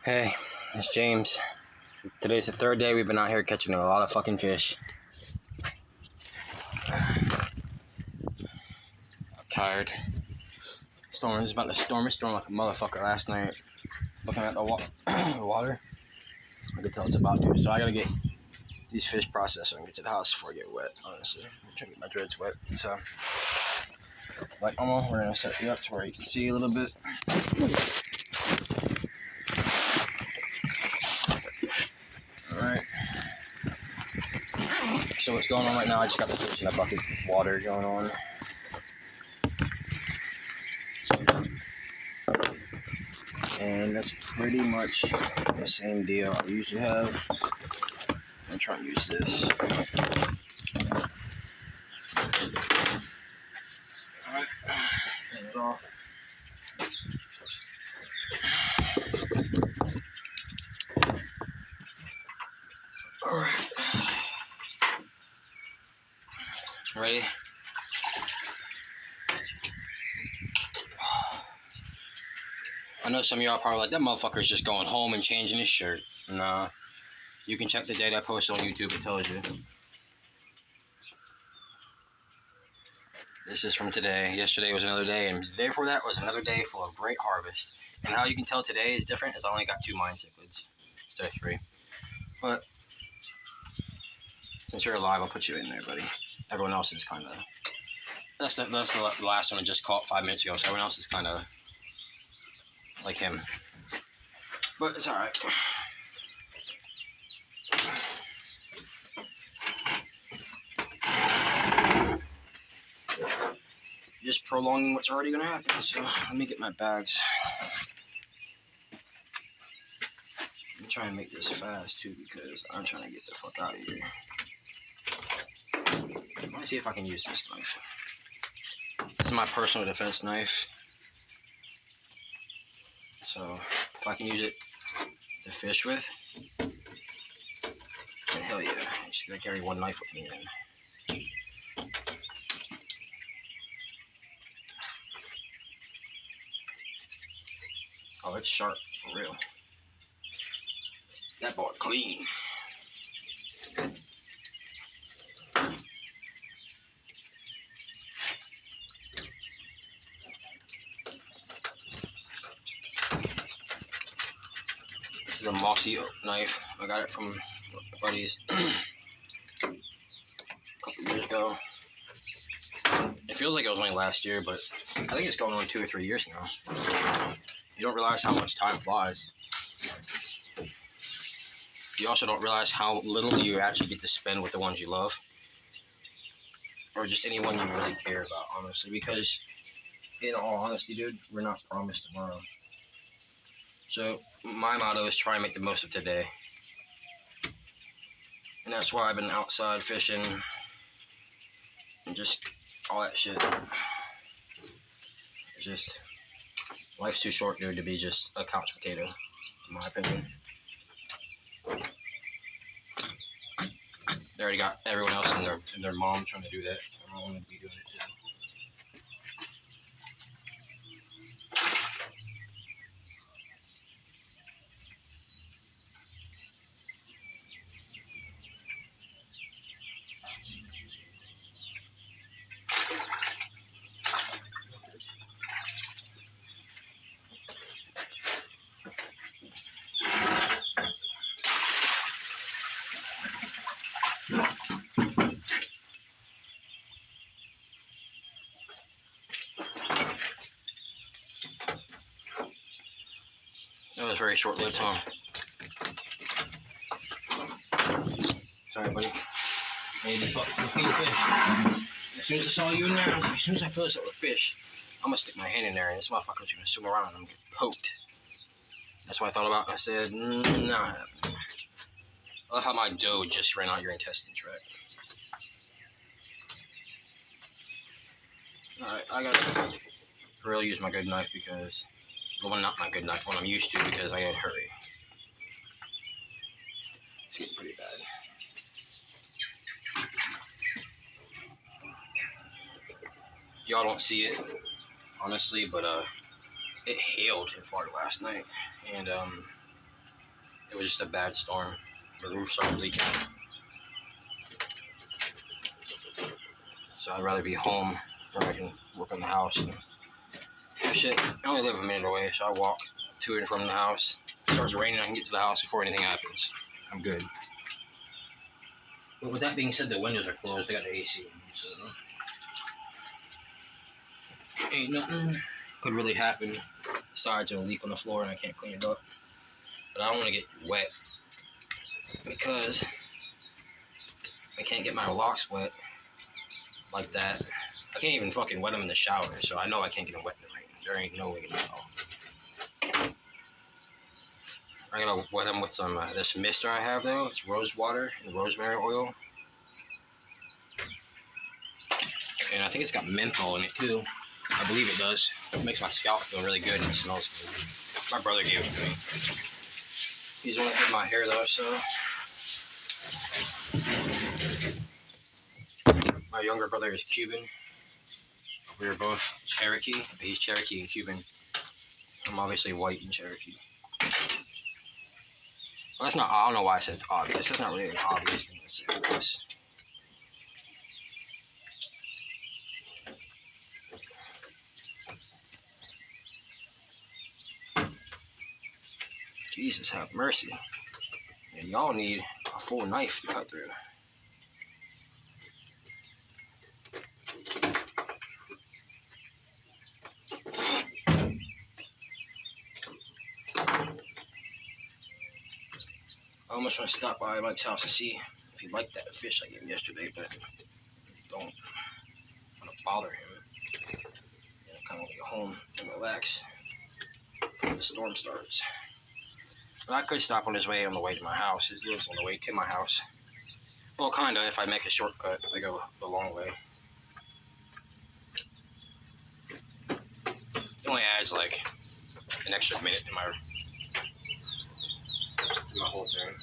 Hey, it's James. Today's the third day we've been out here catching a lot of fucking fish. I'm tired. Storm is about to storm. It stormed like a motherfucker last night. Looking at the water, I could tell it's about to. So I gotta get these fish processed and get to the house before I get wet. Honestly, I'm trying to get my dreads wet. So, like normal, we're gonna set you up to where you can see a little bit. Alright. So what's going on right now, I just got the fish in a bucket of water going on. And that's pretty much the same deal I usually have. I'm trying to use this. Alright, turn it off. Alright. Ready? I know some of y'all probably like, that motherfucker's just going home and changing his shirt. Nah. You can check the date I posted on YouTube, it tells you. This is from today. Yesterday was another day, and the day before that was another day full of great harvest. And how you can tell today is different is I only got 2 mine cichlids instead of 3. But since you're alive, I'll put you in there, buddy. Everyone else is kind of... That's the last one I just caught 5 minutes ago, so everyone else is kind of like him. But it's alright. Just prolonging what's already going to happen, so let me get my bags. I'm trying to make this fast, too, because I'm trying to get the fuck out of here. Let me see if I can use this knife. This is my personal defense knife. So, if I can use it to fish with, then hell yeah. I just gotta carry one knife with me then. Oh, it's sharp, for real. That boy clean. This is a Mossy knife. I got it from buddies a couple years ago. It feels like it was only last year, but I think it's going on 2 or 3 years now. You don't realize how much time flies. You also don't realize how little you actually get to spend with the ones you love. Or just anyone you really care about, honestly. Because, in all honesty, dude, we're not promised tomorrow. So, my motto is try and make the most of today. And that's why I've been outside fishing. And just all that shit. It's just, life's too short, dude, to be just a couch potato, in my opinion. They already got everyone else and their mom trying to do that. I don't want to be doing it too. That was very short-lived, huh? Sorry, buddy. Maybe fucking fish. As soon as I saw you in there, as soon as I feel this little fish, I'm gonna stick my hand in there and this motherfucker's gonna swim around and I'm gonna get poked. That's what I thought about. I said, nah. I love how my dough just ran out your intestine tract. Alright, I gotta really use my good knife because, well, not my good knife, one I'm used to because I gotta hurry. It's getting pretty bad. Y'all don't see it, honestly, but it hailed in Florida last night, and It was just a bad storm. The roof started leaking. So I'd rather be home where I can work on the house and do shit. I only live a minute away, so I walk to and from the house. If it starts raining, I can get to the house before anything happens. I'm good. But with that being said, the windows are closed. I got the AC in, so ain't nothing could really happen besides a leak on the floor and I can't clean it up. But I don't want to get wet because I can't get my locks wet like that. I can't even fucking wet them in the shower, so I know I can't get them wet in the rain. There ain't no way in hell. I gotta wet them with some this mister I have though. It's rose water and rosemary oil, and I think it's got menthol in it too. I believe it does. It makes my scalp feel really good and it smells good. My brother gave it to me. He's the one that did my hair though, so. My younger brother is Cuban. We were both Cherokee. He's Cherokee and Cuban. I'm obviously white and Cherokee. Well, that's not, I don't know why I said it's obvious. That's not really an obvious thing to say, I guess. Jesus, have mercy. And y'all need a full knife to cut through. I almost want to stop by Mike's house and see if he liked that fish I gave him yesterday, but don't want to bother him. And I kind of want to go home and relax before the storm starts. But I could stop on his way on the way to my house. He lives on the way to my house. Well, kind of, if I make a shortcut, I go the long way. It only adds like an extra minute to my whole thing.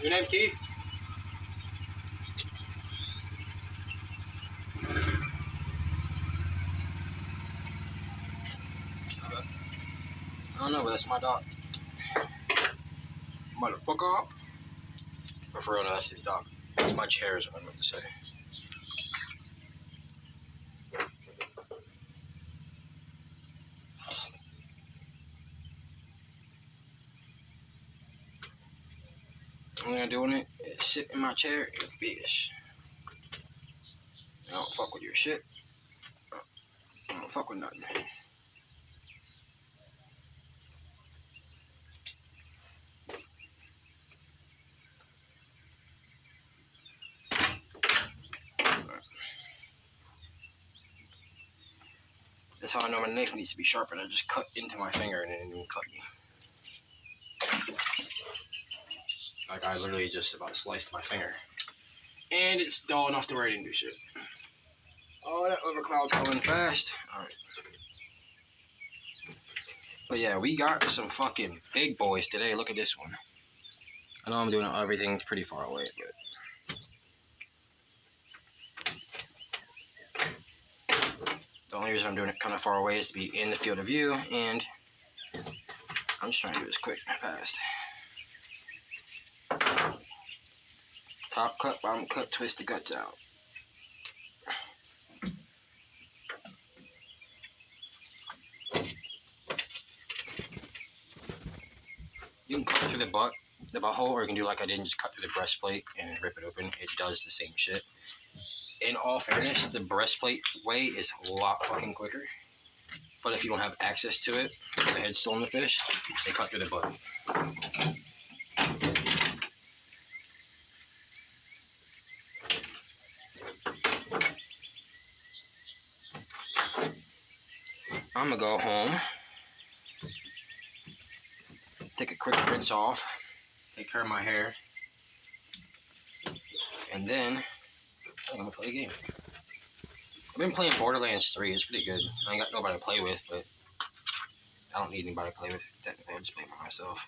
Your name, Keith? I don't know, but that's my dog. Motherfucker. But for real, no, that's his dog. That's my chair is what I meant to say. All I'm doing it is sit in my chair and fish. I don't fuck with your shit. I don't fuck with nothing. That's how I know my knife needs to be sharpened. I just cut into my finger and it didn't even cut me. Like I literally just about sliced my finger. And it's dull enough to where I didn't do shit. Oh, that overcloud's coming fast. Alright. But yeah, we got some fucking big boys today. Look at this one. I know I'm doing everything pretty far away, but the only reason I'm doing it kind of far away is to be in the field of view, and I'm just trying to do this quick and fast. Top cut, bottom cut, twist the guts out. You can cut through the butthole, or you can do like I did and just cut through the breastplate and rip it open. It does the same shit. In all fairness, the breastplate way is a lot fucking quicker. But if you don't have access to it, the head's still in the fish, they cut through the butt. I'm gonna go home, take a quick rinse off, take care of my hair, And then I'm gonna play a game. I've been playing Borderlands 3. It's pretty good. I ain't got nobody to play with, but I don't need anybody to play with. Technically, I'm just playing by myself.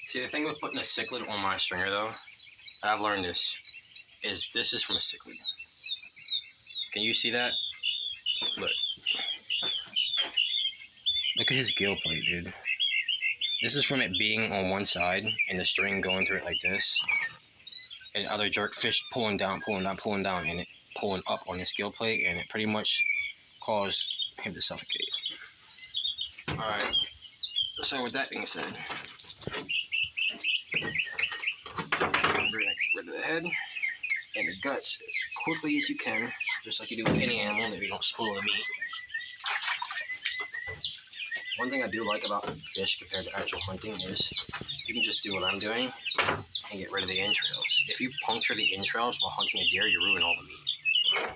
See, the thing with putting a cichlid on my stringer, though, I've learned this is from a cichlid. Can you see that? Look. Look at his gill plate, dude. This is from it being on one side and the string going through it like this. And other jerk fish pulling down, and it pulling up on his gill plate, and it pretty much caused him to suffocate. Alright. So with that being said, we're gonna get rid of the head and the guts as quickly as you can, just like you do with any animal, that you don't spoil the meat. One thing I do like about fish compared to actual hunting is you can just do what I'm doing and get rid of the entrails. If you puncture the entrails while hunting a deer, you ruin all the meat.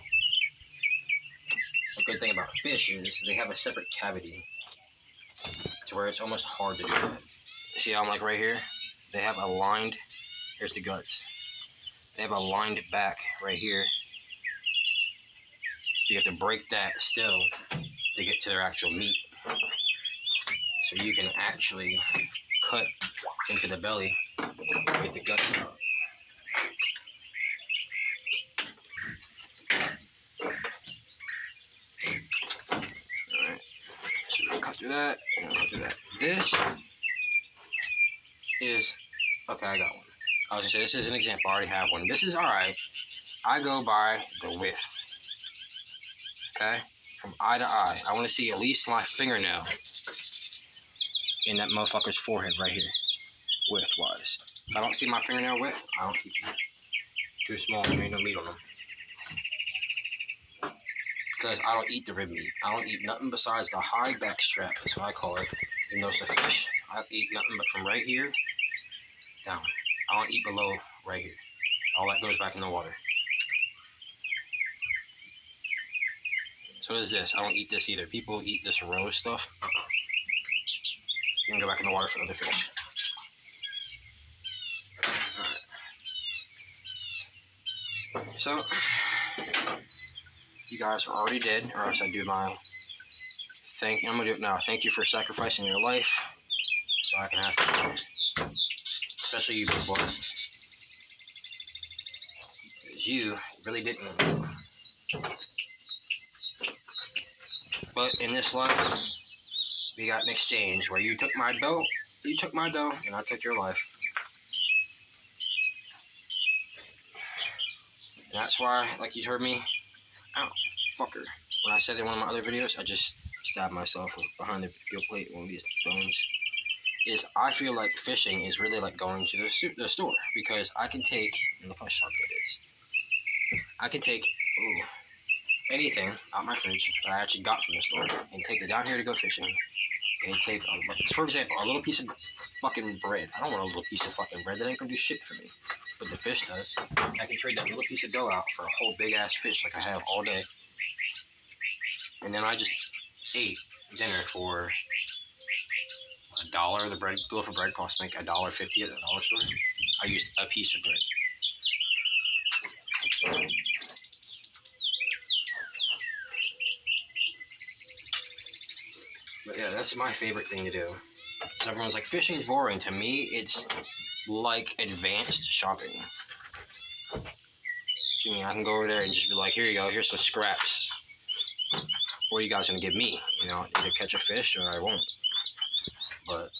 A good thing about fish is they have a separate cavity to where it's almost hard to do that. See how I'm like right here? They have a lined, here's the guts. They have a lined back right here. You have to break that still to get to their actual meat. So you can actually cut into the belly and get the guts out. Alright, so we're gonna cut through that, and cut through that. This is, okay, I got one. I was gonna say, this is an example, I already have one. This is alright. I go by the width. Okay? From eye to eye. I want to see at least my fingernail in that motherfucker's forehead right here, width-wise. If I don't see my fingernail width, I don't keep them. Too small, there ain't no meat on them. Because I don't eat the rib meat. I don't eat nothing besides the high back strap, that's what I call it, in those fish. I eat nothing but from right here down. I don't eat below right here. All that goes back in the water. So what is this? I don't eat this either. People eat this roe stuff. You can go back in the water for other fish. Alright. So, you guys are already dead, or else I do my thank you. I'm gonna do it now. Thank you for sacrificing your life so I can have fun. Especially you people. Because you really didn't. But in this life, we got an exchange where you took my dough, and I took your life. And that's why, like you heard me, ow, fucker. When I said in one of my other videos, I just stabbed myself behind the gill plate, one of these bones. Is I feel like fishing is really like going to the store, because I can take, and look how sharp that is. I can take, anything out my fridge that I actually got from the store and take it down here to go fishing. And take, for example, a little piece of fucking bread. I don't want a little piece of fucking bread. That ain't gonna do shit for me. But the fish does. I can trade that little piece of dough out for a whole big ass fish like I have all day. And then I just ate dinner for $1. The loaf of bread costs like $1.50 at the dollar store. I used a piece of bread. But yeah, that's my favorite thing to do. So everyone's like, fishing's boring. To me, it's like advanced shopping. I mean, I can go over there and just be like, here you go, here's some scraps. What are you guys gonna give me? You know, either catch a fish or I won't. But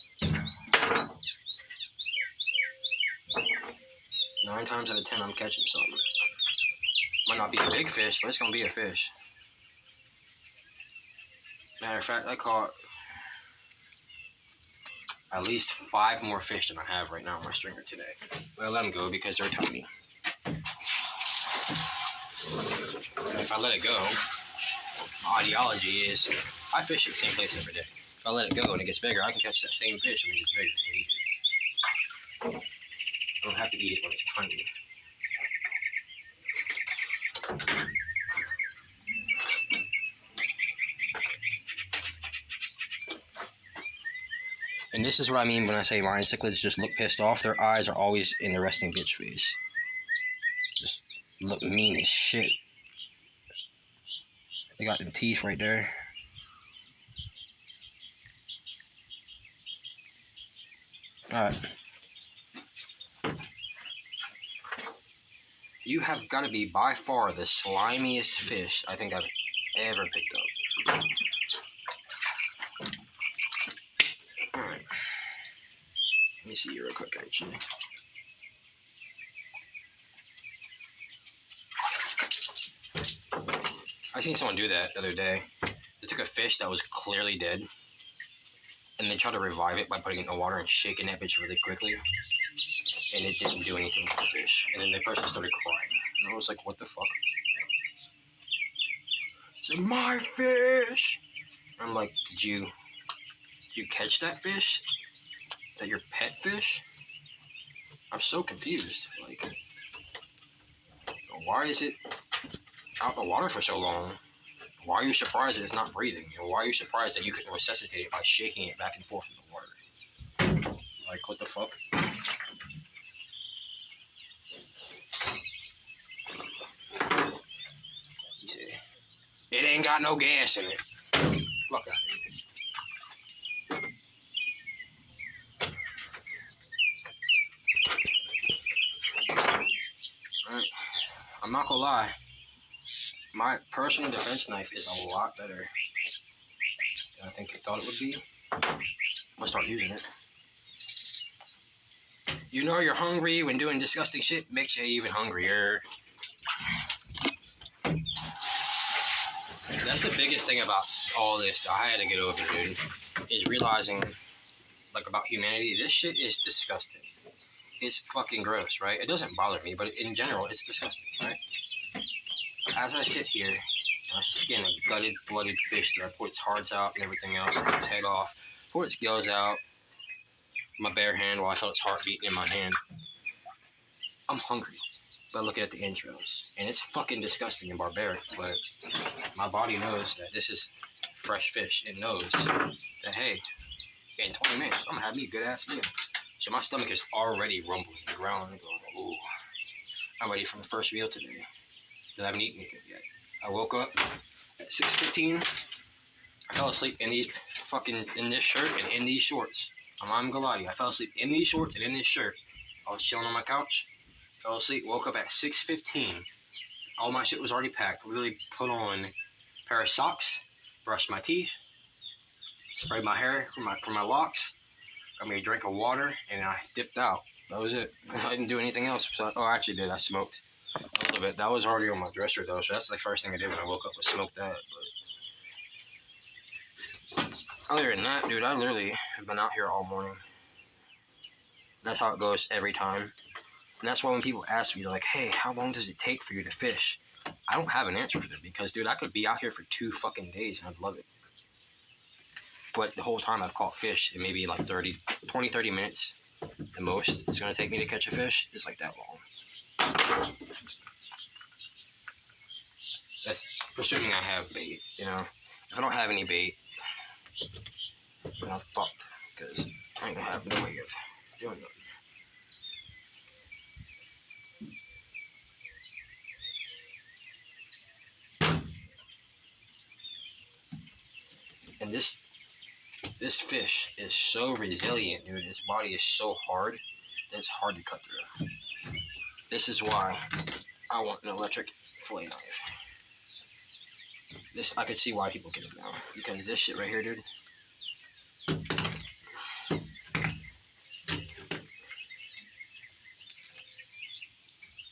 9 times out of 10, I'm catching something. Might not be a big fish, but it's gonna be a fish. Matter of fact, I caught at least 5 more fish than I have right now on my stringer today. But I let them go because they're tiny. And if I let it go, my ideology is I fish at the same place every day. If I let it go and it gets bigger, I can catch that same fish when it gets bigger and eat it. I don't have to eat it when it's tiny. And this is what I mean when I say Ryan cichlids just look pissed off. Their eyes are always in the resting bitch face. Just look mean as shit. They got them teeth right there. Alright. You have got to be by far the slimiest fish I think I've ever picked up. Alright. Let me see you real quick, actually. I seen someone do that the other day. They took a fish that was clearly dead, and they tried to revive it by putting it in the water and shaking that bitch really quickly, and it didn't do anything to the fish. And then the person started crying, and I was like, what the fuck? It's like, my fish! I'm like, did you catch that fish? Is that your pet fish? I'm so confused. Like, why is it out the water for so long? Why are you surprised that it's not breathing? And why are you surprised that you couldn't resuscitate it by shaking it back and forth in the water? Like, what the fuck? You see, it ain't got no gas in it. Fuck out of here. Alright, I'm not gonna lie. My personal defense knife is a lot better than I think I thought it would be. I'm gonna start using it. You know you're hungry when doing disgusting shit makes you even hungrier. That's the biggest thing about all this that I had to get over, dude, is realizing, like, about humanity. This shit is disgusting. It's fucking gross, right? It doesn't bother me, but in general, it's disgusting, right? As I sit here, I skin a gutted, blooded fish that I pull its hearts out and everything else, I cut its head off, pull its gills out, my bare hand while I felt its heart beating in my hand. I'm hungry by looking at the entrails, and it's fucking disgusting and barbaric, but my body knows that this is fresh fish. It knows that, hey, in 20 minutes, I'm gonna have me a good ass meal. So my stomach is already rumbling and growling and going, ooh, I'm ready for the first meal today, because I haven't eaten anything yet. I woke up at 6:15. I fell asleep in this shirt and in these shorts. I'm not gonna lie to you. I fell asleep in these shorts and in this shirt. I was chilling on my couch, fell asleep, woke up at 6:15. All my shit was already packed. Really put on a pair of socks, brushed my teeth, sprayed my hair for my locks, got me a drink of water, and I dipped out. That was it. I didn't do anything else. So I actually did. I smoked a little bit. That was already on my dresser though, so that's the first thing I did when I woke up was smoke that. But other than that, dude, I literally have been out here all morning. That's how it goes every time. And that's why when people ask me, like, hey, how long does it take for you to fish? I don't have an answer for them because, dude, I could be out here for 2 fucking days and I'd love it. But the whole time I've caught fish in maybe like 30 minutes the most it's going to take me to catch a fish. It's like that long. That's assuming I have bait, you know. If I don't have any bait, then I'm fucked because I ain't going to have no way of doing it. And this fish is so resilient, dude. Its body is so hard that it's hard to cut through. This is why I want an electric fillet knife. This, I could see why people get it now. Because this shit right here, dude.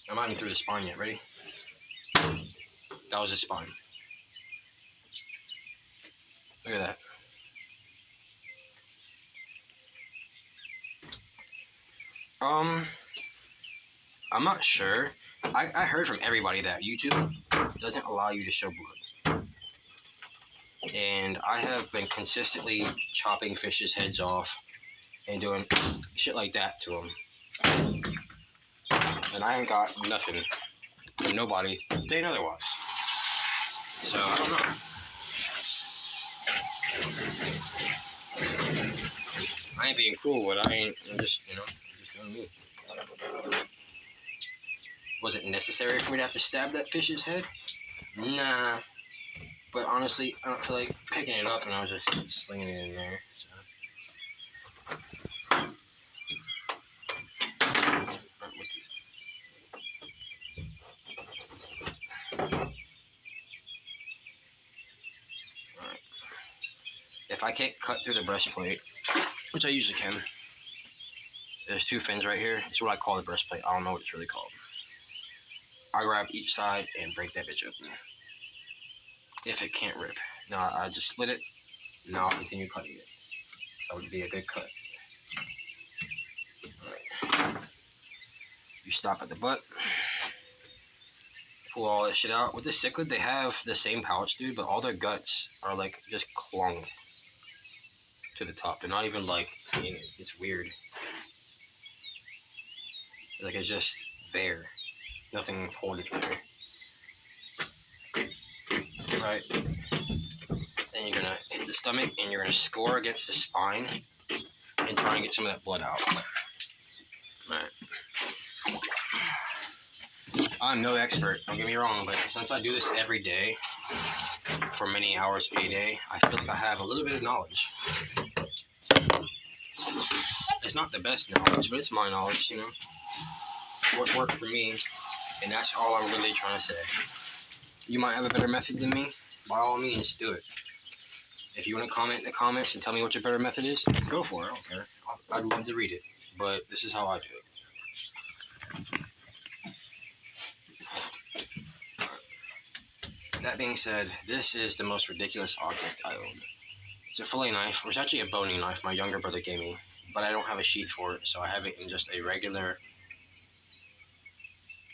I'm not even through the spine yet. Ready? That was the spine. Look at that. I'm not sure I heard from everybody that YouTube doesn't allow you to show blood. And I have been consistently chopping fish's heads off and doing shit like that to them. And I ain't got nothing from nobody saying otherwise. So I don't know. I ain't being cruel, but I'm just, just doing me. Was it necessary for me to have to stab that fish's head? Nah. But honestly, I don't feel like picking it up, and I was just slinging it in there. So. Alright. If I can't cut through the breastplate, which I usually can, there's two fins right here. It's what I call the breastplate. I don't know what it's really called. I grab each side and break that bitch open. If it can't rip. Now I just slit it. Now I'll continue cutting it. That would be a good cut. Alright. You stop at the butt. Pull all that shit out. With the cichlid, they have the same pouch, dude, but all their guts are like just clung to the top. They're not even like, it's weird. Like it's just there. Nothing holding it there. Right. Then you're gonna hit the stomach and you're gonna score against the spine and try and get some of that blood out. Alright. I'm no expert, don't get me wrong, but since I do this every day for many hours a day, I feel like I have a little bit of knowledge. It's not the best knowledge, but it's my knowledge, What worked for me, and that's all I'm really trying to say. You might have a better method than me, by all means, do it. If you want to comment in the comments and tell me what your better method is, go for it, I don't care. I'd love to read it, but this is how I do it. That being said, this is the most ridiculous object I own. It's a fillet knife, or it's actually a boning knife my younger brother gave me, but I don't have a sheath for it, so I have it in just a regular,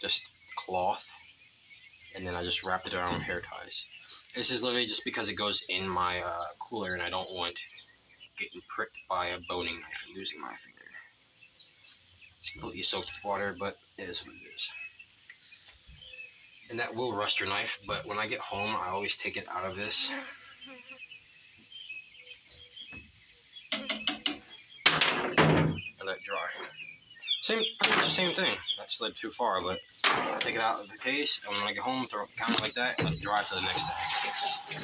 just cloth, and then I just wrapped it around hair ties. This is literally just because it goes in my cooler, and I don't want getting pricked by a boning knife and losing my finger. It's completely soaked with water, but it is what it is. And that will rust your knife, but when I get home, I always take it out of this. And let it dry. Pretty much the same thing. That slid too far, but I take it out of the case, and when I get home, throw it on the counter like that, and let it dry till the next day.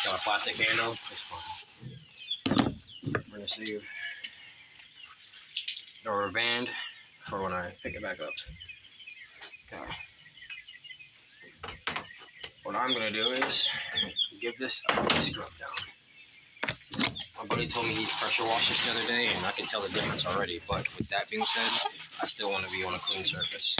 Got a plastic handle, it's fine. We're gonna save the rubber band for when I pick it back up. Okay. What I'm gonna do is give this a scrub down. My buddy told me he pressure washed this the other day, and I can tell the difference already. But with that being said, I still want to be on a clean surface.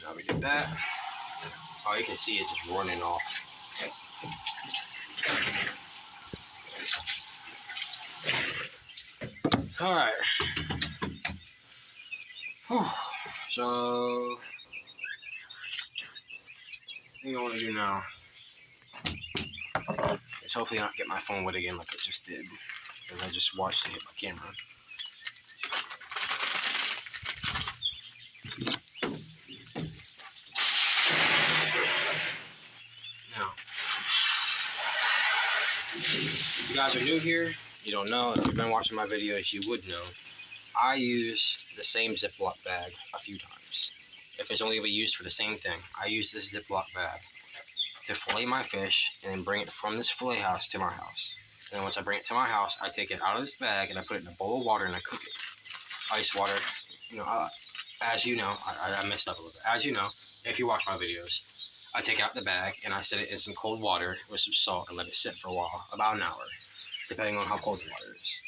Now we did that. Oh, you can see it just running off. All right. Whew. So, the thing I want to do now is hopefully not get my phone wet again like I just did, because I just watched it hit my camera. Now, if you guys are new here, you don't know. If you've been watching my videos, you would know. I use the same Ziploc bag a few times. If it's only going to be used for the same thing, I use this Ziploc bag to fillet my fish and then bring it from this fillet house to my house. And then once I bring it to my house, I take it out of this bag and I put it in a bowl of water and I cook it. Ice water. As you know, I messed up a little bit. As you know, if you watch my videos, I take out the bag and I set it in some cold water with some salt and let it sit for a while, about an hour, depending on how cold the water is.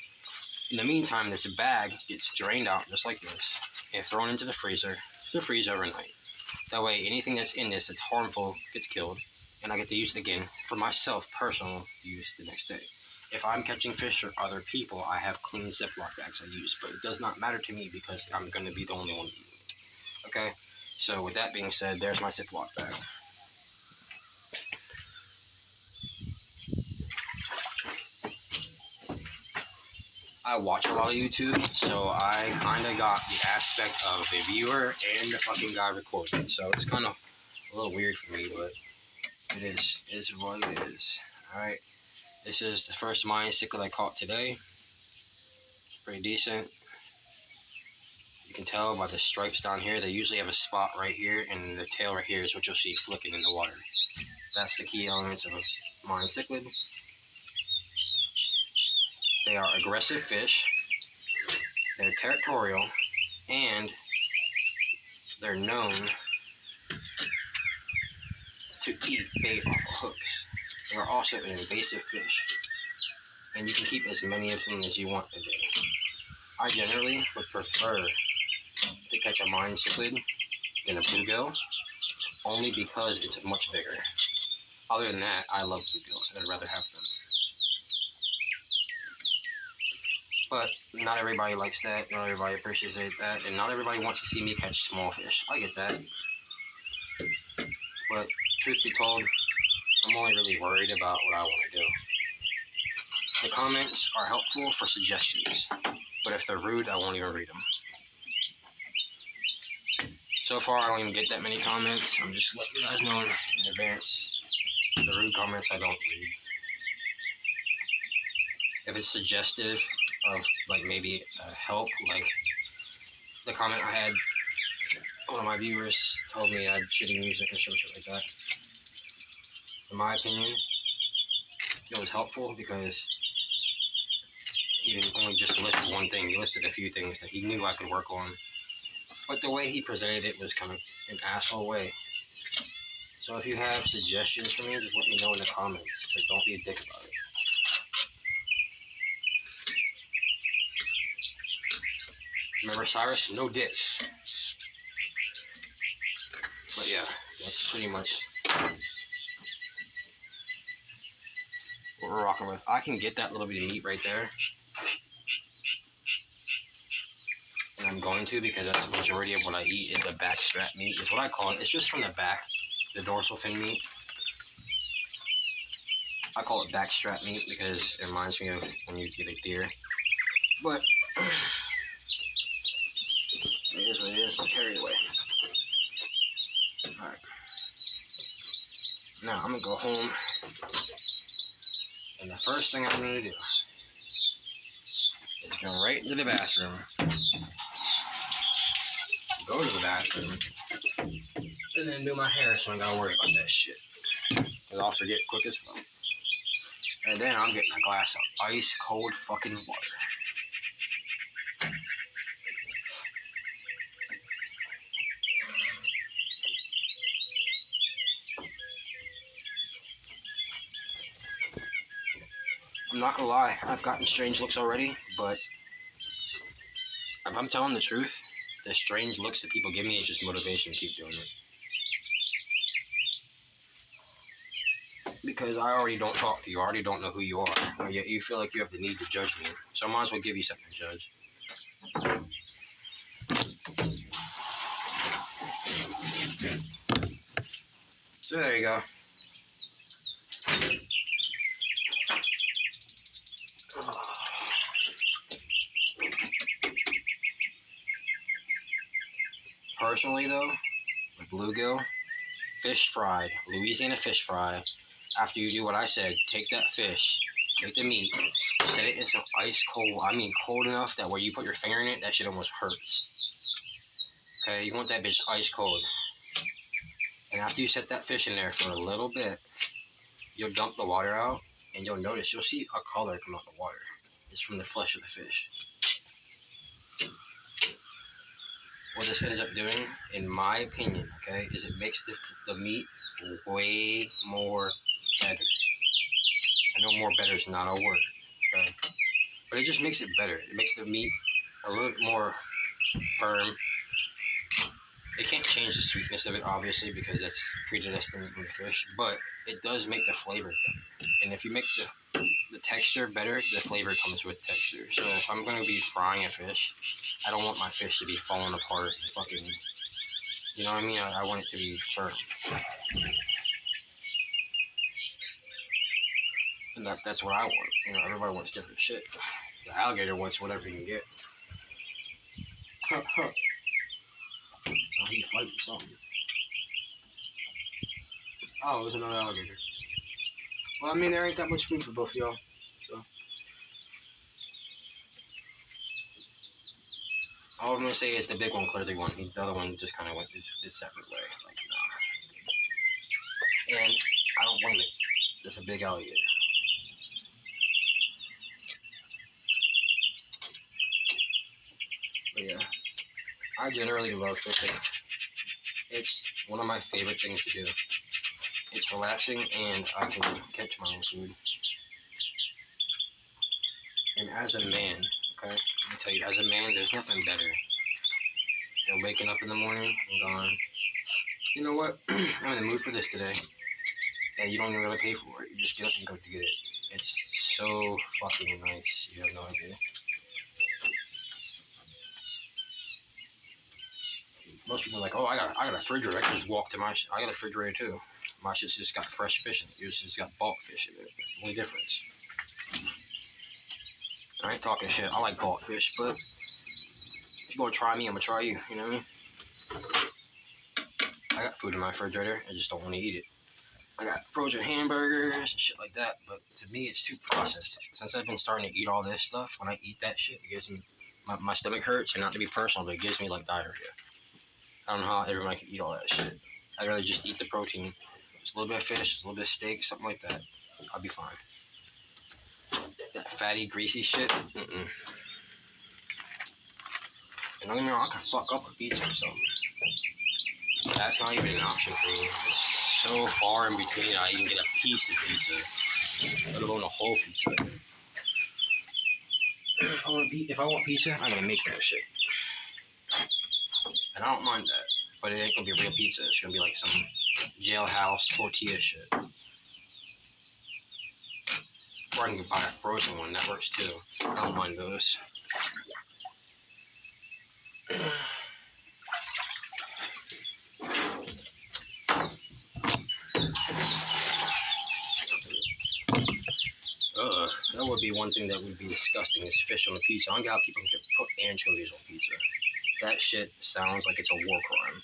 In the meantime, this bag gets drained out just like this and thrown into the freezer to freeze overnight. That way, anything that's in this that's harmful gets killed, and I get to use it again for myself, personal use the next day. If I'm catching fish for other people, I have clean Ziploc bags I use, but it does not matter to me because I'm going to be the only one eating it. Okay? So with that being said, there's my Ziploc bag. I watch a lot of YouTube, so I kind of got the aspect of the viewer and the fucking guy recording. So it's kind of a little weird for me, but it is what it is. Alright, this is the first Mayan cichlid I caught today. It's pretty decent. You can tell by the stripes down here, they usually have a spot right here, and the tail right here is what you'll see flicking in the water. That's the key elements of a Mayan cichlid. They are aggressive fish, they're territorial, and they're known to eat bait off of hooks. They are also an invasive fish, and you can keep as many of them as you want a day. I generally would prefer to catch a Mayan cichlid than a bluegill, only because it's much bigger. Other than that, I love bluegills, and I'd rather have them. But not everybody likes that, not everybody appreciates that, and not everybody wants to see me catch small fish. I get that. But truth be told, I'm only really worried about what I want to do. The comments are helpful for suggestions, but if they're rude, I won't even read them. So far, I don't even get that many comments. I'm just letting you guys know in advance. The rude comments I don't read. If it's suggestive of like maybe help, like the comment I had, one of my viewers told me I had shitty music and shit like that. In my opinion, it was helpful because he didn't only just list one thing, he listed a few things that he knew I could work on. But the way he presented it was kind of an asshole way. So if you have suggestions for me, just let me know in the comments, but don't be a dick about it. Remember, Cyrus, no dicks. But yeah, that's pretty much what we're rocking with. I can get that little bit of meat right there. And I'm going to, because that's the majority of what I eat is the back strap meat, is what I call it. It's just from the back, the dorsal fin meat. I call it back strap meat because it reminds me of when you get a deer. But it is what it is. I'll carry it away. Alright. Now I'm going to go home. And the first thing I'm going to do is go right into the bathroom. Go to the bathroom. And then do my hair so I don't got to worry about that shit. Because I'll forget quick as fuck. And then I'm getting a glass of ice cold fucking water. I'm not gonna lie, I've gotten strange looks already, but if I'm telling the truth, the strange looks that people give me is just motivation to keep doing it. Because I already don't talk to you, I already don't know who you are, and yet you feel like you have the need to judge me, so I might as well give you something to judge. So there you go. Personally though, with bluegill, fish fried, Louisiana fish fry, after you do what I said, take that fish, take the meat, set it in some ice cold, I mean cold enough that where you put your finger in it, that shit almost hurts. Okay, you want that bitch ice cold. And after you set that fish in there for a little bit, you'll dump the water out, and you'll notice, you'll see a color come out the water. It's from the flesh of the fish. What this ends up doing, in my opinion, okay, is it makes the meat way more better. I know more better is not a word, okay? But it just makes it better. It makes the meat a little bit more firm. it can't change the sweetness of it, obviously, because it's predestined in the fish. But it does make the flavor, and if you make the texture better, the flavor comes with texture. So if I'm gonna be frying a fish, I don't want my fish to be falling apart. Fucking, you know what I mean? I want it to be firm. And that's what I want. You know, everybody wants different shit. The alligator wants whatever he can get. Oh, he fighting something. Oh, it was another alligator. Well, I mean, there ain't that much food for both of y'all. So all I'm gonna say is the big one clearly won. The other one just kind of went his separate way. Like, nah. And I don't blame it. It's a big alligator. But yeah, I generally love fishing. It's one of my favorite things to do. It's relaxing, and I can catch my own food. And as a man, okay, let me tell you, as a man, there's nothing better than waking up in the morning and going, you know what, I'm in the mood for this today. And you don't even really pay for it. You just get up and go to get it. It's so fucking nice. You have no idea. Most people are like, oh, I got a refrigerator. I can just walk to my I got a refrigerator too. My shit's just got fresh fish in it. Yours just got bulk fish in it. That's the only difference. I ain't talking shit. I like bulk fish, but if you're gonna try me, I'm gonna try you. You know what I mean? I got food in my refrigerator. I just don't want to eat it. I got frozen hamburgers and shit like that, but to me, it's too processed. Since I've been starting to eat all this stuff, when I eat that shit, it gives me my stomach hurts, and not to be personal, but it gives me like diarrhea. I don't know how everybody can eat all that shit. I'd rather just eat the protein. Just a little bit of fish, just a little bit of steak, something like that. I'll be fine. That fatty, greasy shit, mm-mm. And don't get me wrong, I can fuck up a pizza or something. That's not even an option for me. It's so far in between I even get a piece of pizza, let alone a whole pizza. If I want pizza, I'm gonna make that shit. And I don't mind that. But it ain't gonna be real pizza. It's gonna be like some jailhouse tortilla shit. Or I can buy a frozen one. That works too. I don't mind those. That would be one thing that would be disgusting is fish on a pizza. I don't get how people can put anchovies on pizza. That shit sounds like it's a war crime.